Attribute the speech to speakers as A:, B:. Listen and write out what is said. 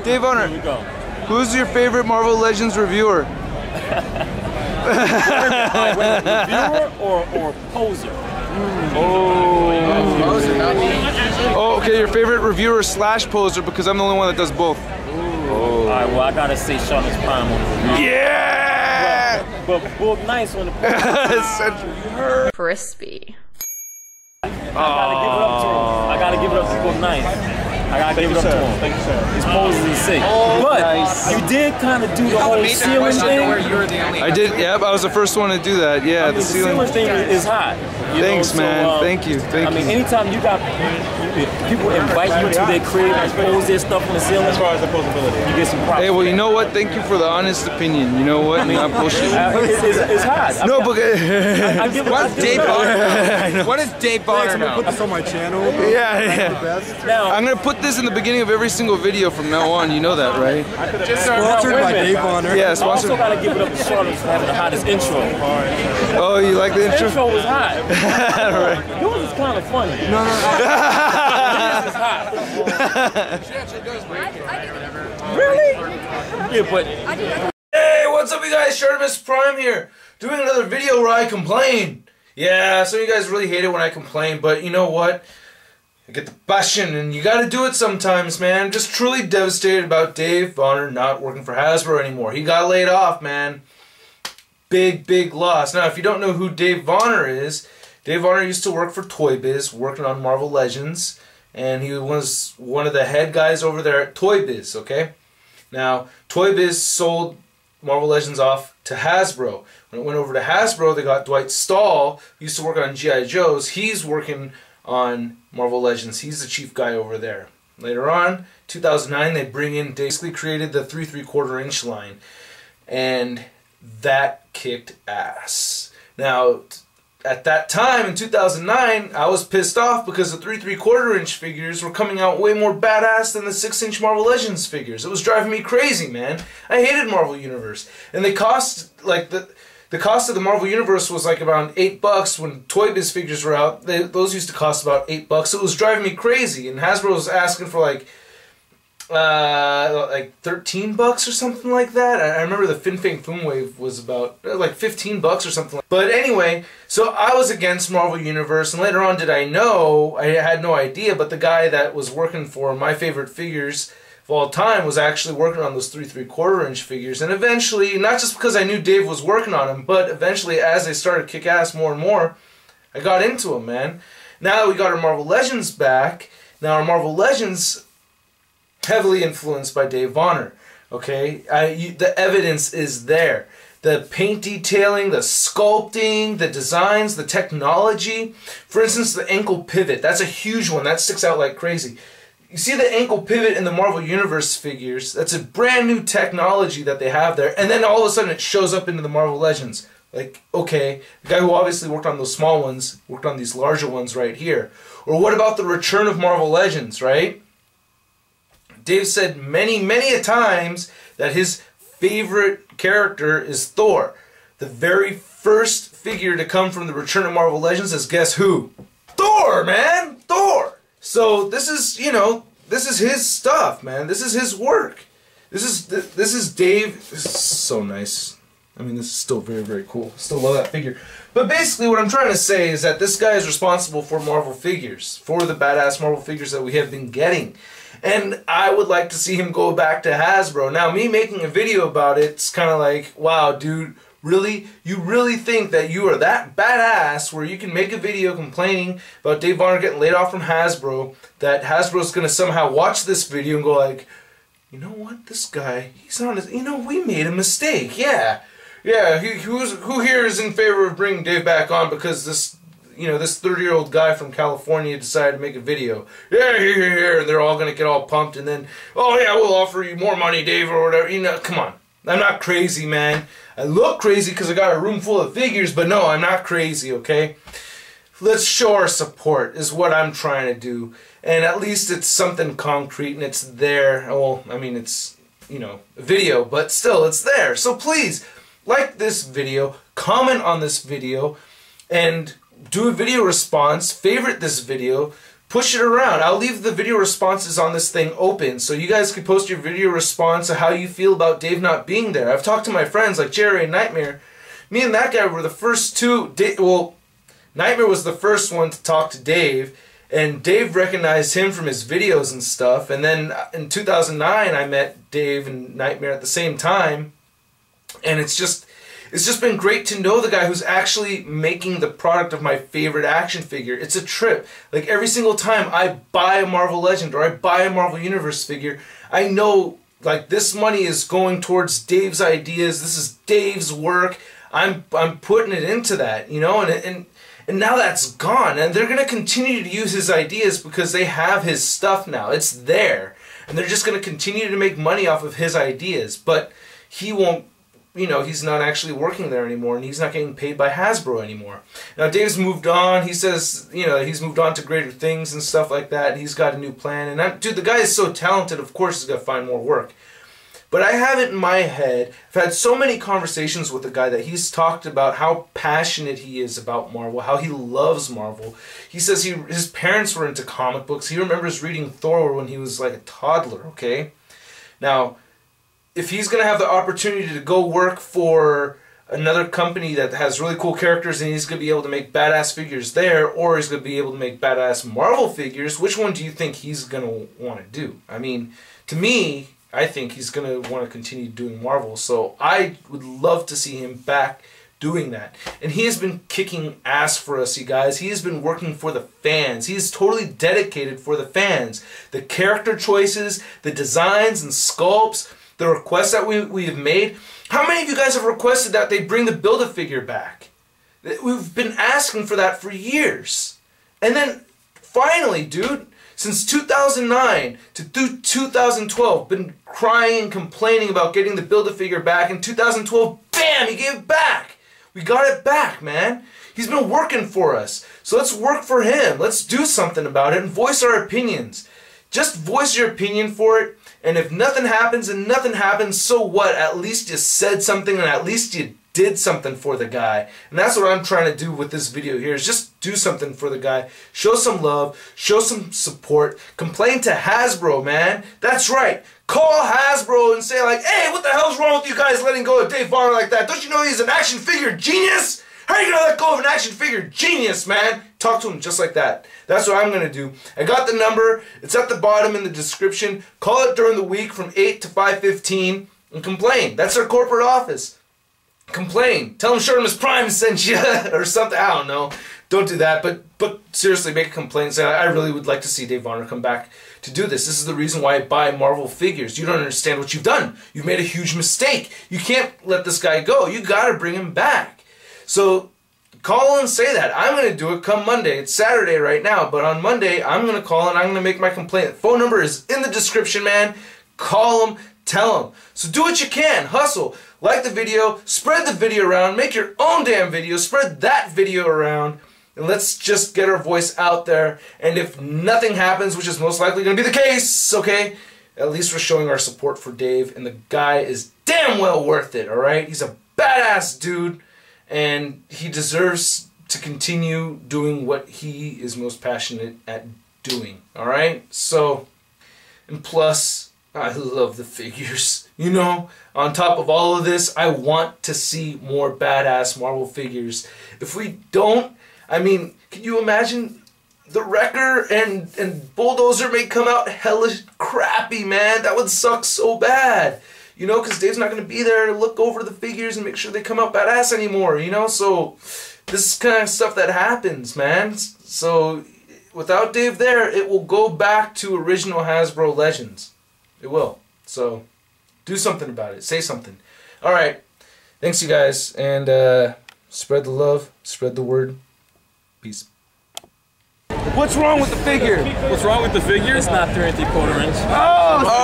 A: Dave Honor,
B: Here we go.
A: who's your favorite Marvel Legends reviewer?
B: Reviewer or poser?
A: Oh, okay, your favorite reviewer slash poser, because I'm the only one that does both.
B: Alright, well, I gotta say ShartimusPrime on the review.
A: Yeah!
B: But Book Nice on the poser.
C: Crispy.
B: I gotta give it up to Book Nice. I gotta give it up to him.
D: Thank you, sir.
B: His poses is sick. But you did kind of do the whole ceiling thing.
A: I did, yep, I was the first one to do that. Yeah,
B: I mean, the ceiling thing is hot.
A: Thanks, man. Thank you.
B: I mean, anytime you got people invite you to their crib and pose their stuff on the ceiling,
D: As far as the posability,
B: you get some props.
A: Hey, well, you know what? Thank you for the honest opinion. You know what? Not bullshit.
B: It's hot.
A: No, but
E: What's Dave Bonner? What is Dave Bonner now?
D: put this on my channel.
A: yeah.
B: Now,
A: I'm gonna put this in the beginning of every single video from now on. You know that, right?
D: Sponsored by Dave Bonner.
A: Yeah,
B: I also
A: sponsored.
B: gotta give it up to Charlotte for having the hottest intro.
A: Oh, you like the
B: The
A: intro?
B: intro was hot.
A: Right.
B: Yours is kind of funny.
D: No.
B: Yours is hot. Really? Yeah, but
A: Hey, what's up, you guys? ShartimusPrime here, doing another video where I complain. Yeah, some of you guys really hate it when I complain, but you know what? I get the passion, and you gotta do it sometimes, man. Just truly devastated about Dave Bonner not working for Hasbro anymore. He got laid off, man. Big loss. Now, if you don't know who Dave Bonner is, Dave Bonner used to work for Toy Biz, working on Marvel Legends, and he was one of the head guys over there at Toy Biz, okay? Now, Toy Biz sold Marvel Legends off to Hasbro. When it went over to Hasbro, they got Dwight Stahl, who used to work on G.I. Joes. He's working on Marvel Legends. He's the chief guy over there. Later on, 2009, they basically created the 3 3/4 inch line, and that kicked ass. Now, at that time, in 2009, I was pissed off because the 3 3/4 inch figures were coming out way more badass than the 6-inch Marvel Legends figures. It was driving me crazy, man. I hated Marvel Universe. And they cost, like, the cost of the Marvel Universe was like around $8 when Toy Biz figures were out. Those used to cost about $8. It was driving me crazy. And Hasbro was asking for like $13 or something like that. I remember the Fin Fang Foom Wave was about like $15 or something. But anyway, so I was against Marvel Universe, and later on did I know, I had no idea, but the guy that was working for my favorite figures of all time was actually working on those 3 3/4 inch figures. And eventually, not just because I knew Dave was working on them, but eventually as they started to kick ass more and more, I got into them, man. Now that we got our Marvel Legends back, now our Marvel Legends heavily influenced by Dave Bonner, okay? The evidence is there. The paint detailing, the sculpting, the designs, the technology. For instance, the ankle pivot. That's a huge one. That sticks out like crazy. You see the ankle pivot in the Marvel Universe figures? That's a brand new technology that they have there. And then all of a sudden it shows up into the Marvel Legends. Like, okay, the guy who obviously worked on those small ones worked on these larger ones right here. Or what about the return of Marvel Legends, right? Dave said many a times that his favorite character is Thor. The very first figure to come from the return of Marvel Legends is, guess who? Thor, man! Thor! So this is, you know, this is his stuff, man. This is his work. This is Dave. This is so nice. I mean, this is still very cool. Still love that figure. But basically what I'm trying to say is that this guy is responsible for Marvel figures, for the badass Marvel figures that we have been getting. And I would like to see him go back to Hasbro. Now, me making a video about it's kind of like, wow, dude, really? You really think that you are that badass where you can make a video complaining about Dave Bonner getting laid off from Hasbro, that Hasbro's going to somehow watch this video and go like, you know what, this guy, he's on his, you know, we made a mistake, yeah. Yeah, who here is in favor of bringing Dave back on because this, you know, this 30-year-old guy from California decided to make a video. Yeah, here, and they're all going to get all pumped, and then, oh yeah, we'll offer you more money, Dave, or whatever. You know, come on. I'm not crazy, man. I look crazy because I got a room full of figures, but no, I'm not crazy, okay? Let's show our support is what I'm trying to do. And at least it's something concrete, and it's there. Well, I mean, it's, you know, a video, but still, it's there. So please, like this video, comment on this video, and do a video response, favorite this video, push it around. I'll leave the video responses on this thing open, so you guys can post your video response of how you feel about Dave not being there. I've talked to my friends like Jerry and Nightmare. Me and that guy were the first two. Well, Nightmare was the first one to talk to Dave, and Dave recognized him from his videos and stuff. And then in 2009, I met Dave and Nightmare at the same time, and it's just been great to know the guy who's actually making the product of my favorite action figure. It's a trip. Like every single time I buy a Marvel Legend or I buy a Marvel Universe figure, I know like this money is going towards Dave's ideas. This is Dave's work. I'm putting it into that, you know, and now that's gone, and they're gonna continue to use his ideas because they have his stuff now. It's there, and they're just gonna continue to make money off of his ideas. But he won't. You know, he's not actually working there anymore, and he's not getting paid by Hasbro anymore. Now, Dave's moved on. He says, you know, he's moved on to greater things and stuff like that, and he's got a new plan. And dude, the guy is so talented, of course he's got to find more work. But I have it in my head, I've had so many conversations with the guy that he's talked about how passionate he is about Marvel, how he loves Marvel. He says his parents were into comic books. He remembers reading Thor when he was like a toddler, okay? Now, if he's going to have the opportunity to go work for another company that has really cool characters and he's going to be able to make badass figures there, or he's going to be able to make badass Marvel figures, which one do you think he's going to want to do? I mean, to me, I think he's going to want to continue doing Marvel, so I would love to see him back doing that. And he has been kicking ass for us, you guys. He has been working for the fans. He is totally dedicated for the fans. The character choices, the designs and sculpts, the requests that we have made. How many of you guys have requested that they bring the Build-A-Figure back? We've been asking for that for years. And then, finally, dude, since 2009 to 2012, been crying and complaining about getting the Build-A-Figure back. In 2012, bam, he gave it back. We got it back, man. He's been working for us. So let's work for him. Let's do something about it and voice our opinions. Just voice your opinion for it. And if nothing happens and nothing happens, so what? At least you said something and at least you did something for the guy. And that's what I'm trying to do with this video here, is just do something for the guy. Show some love, show some support, complain to Hasbro, man. That's right. Call Hasbro and say like, hey, what the hell's wrong with you guys letting go of Dave Varner like that? Don't you know he's an action figure genius? How are you going to let go of an action figure genius, man? Talk to him just like that. That's what I'm going to do. I got the number. It's at the bottom in the description. Call it during the week from 8 to 5:15 and complain. That's our corporate office. Complain. Tell them ShartimusPrime sent you or something. I don't know. Don't do that. But seriously, make a complaint. Say, I really would like to see Dave Varner come back to do this. This is the reason why I buy Marvel figures. You don't understand what you've done. You've made a huge mistake. You can't let this guy go. You got to bring him back. So call and say that. I'm going to do it come Monday. It's Saturday right now, but on Monday I'm going to call and I'm going to make my complaint. The phone number is in the description, man. Call them, tell them. So do what you can. Hustle. Like the video. Spread the video around. Make your own damn video. Spread that video around. And let's just get our voice out there. And if nothing happens, which is most likely going to be the case, okay, at least we're showing our support for Dave. And the guy is damn well worth it, alright? He's a badass dude. And he deserves to continue doing what he is most passionate at doing. Alright? So, and plus, I love the figures. You know, on top of all of this, I want to see more badass Marvel figures. If we don't, I mean, can you imagine the Wrecker and Bulldozer may come out hella crappy, man? That would suck so bad. You know, because Dave's not going to be there to look over the figures and make sure they come out badass anymore, you know? So, this is kind of stuff that happens, man. So, without Dave there, it will go back to original Hasbro Legends. It will. So, do something about it. Say something. Alright. Thanks, you guys. And, spread the love. Spread the word. Peace. What's wrong with the figure?
B: What's wrong with the figure? It's not 3 3/4 inch.
A: Oh!